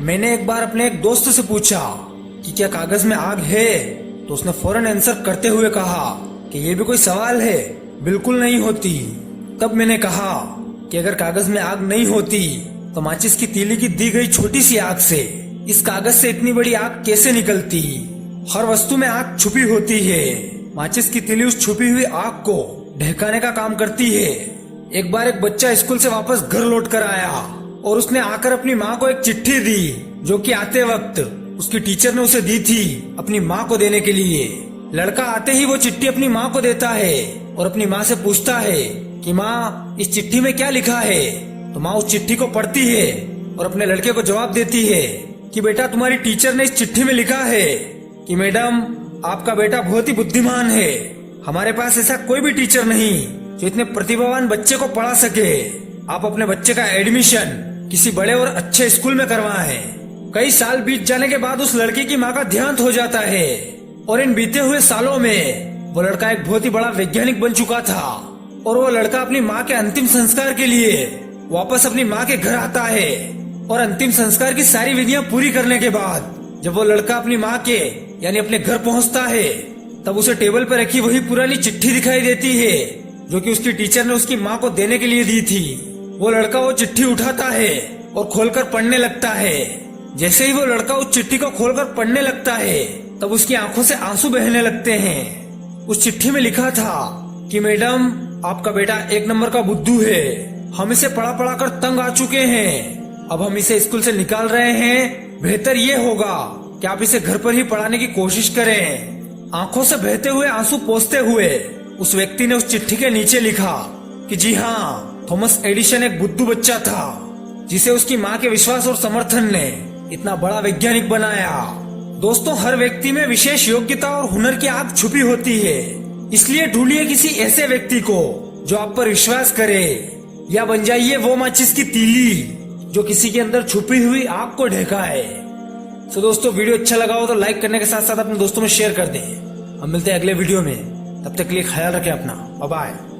मैंने एक बार अपने एक दोस्त से पूछा कि क्या कागज में आग है, तो उसने फौरन आंसर करते हुए कहा कि ये भी कोई सवाल है, बिल्कुल नहीं होती। तब मैंने कहा कि अगर कागज में आग नहीं होती तो माचिस की तीली की दी गई छोटी सी आग से इस कागज से इतनी बड़ी आग कैसे निकलती। हर वस्तु में आग छुपी होती है। माचिस की तीली उस छुपी हुई आग को ढकाने का काम करती है। एक बार एक बच्चा स्कूल से वापस घर लौट कर आया और उसने आकर अपनी माँ को एक चिट्ठी दी, जो कि आते वक्त उसकी टीचर ने उसे दी थी अपनी माँ को देने के लिए। लड़का आते ही वो चिट्ठी अपनी माँ को देता है और अपनी माँ से पूछता है कि माँ, इस चिट्ठी में क्या लिखा है। तो माँ उस चिट्ठी को पढ़ती है और अपने लड़के को जवाब देती है कि बेटा, तुम्हारी टीचर ने इस चिट्ठी में लिखा है कि मैडम, आपका बेटा बहुत ही बुद्धिमान है। हमारे पास ऐसा कोई भी टीचर नहीं जो इतने प्रतिभावान बच्चे को पढ़ा सके। आप अपने बच्चे का एडमिशन किसी बड़े और अच्छे स्कूल में करवाएं। कई साल बीत जाने के बाद उस लड़के की माँ का देहांत हो जाता है और इन बीते हुए सालों में वो लड़का एक बहुत ही बड़ा वैज्ञानिक बन चुका था। और वो लड़का अपनी माँ के अंतिम संस्कार के लिए वापस अपनी माँ के घर आता है और अंतिम संस्कार की सारी विधियां पूरी करने के बाद जब वो लड़का अपनी माँ के यानी अपने घर पहुँचता है, तब उसे टेबल पर रखी वही पुरानी चिट्ठी दिखाई देती है जो कि उसकी टीचर ने उसकी माँ को देने के लिए दी थी। वो लड़का वो चिट्ठी उठाता है और खोलकर पढ़ने लगता है। जैसे ही वो लड़का उस चिट्ठी को खोलकर पढ़ने लगता है, तब उसकी आंखों से आंसू बहने लगते हैं। उस चिट्ठी में लिखा था कि मैडम, आपका बेटा एक नंबर का बुद्धू है। हम इसे पढ़ा पढ़ा कर तंग आ चुके हैं। अब हम इसे स्कूल से निकाल रहे हैं। बेहतर ये होगा कि आप इसे घर पर ही पढ़ाने की कोशिश करें। आंखों से बहते हुए आंसू पोंछते हुए उस व्यक्ति ने उस चिट्ठी के नीचे लिखा कि जी हाँ, थॉमस एडिसन एक बुद्धू बच्चा था जिसे उसकी माँ के विश्वास और समर्थन ने इतना बड़ा वैज्ञानिक बनाया। दोस्तों, हर व्यक्ति में विशेष योग्यता और हुनर की आग छुपी होती है। इसलिए ढूंढिए किसी ऐसे व्यक्ति को जो आप पर विश्वास करे, या बन जाइए वो माचिस की तीली जो किसी के अंदर छुपी हुई आग को ढकाए। तो दोस्तों, वीडियो अच्छा लगा हो तो लाइक करने के साथ साथ अपने दोस्तों में शेयर कर दें। हम मिलते हैं अगले वीडियो में, तब तक के लिए ख्याल रखें अपना। Bye bye.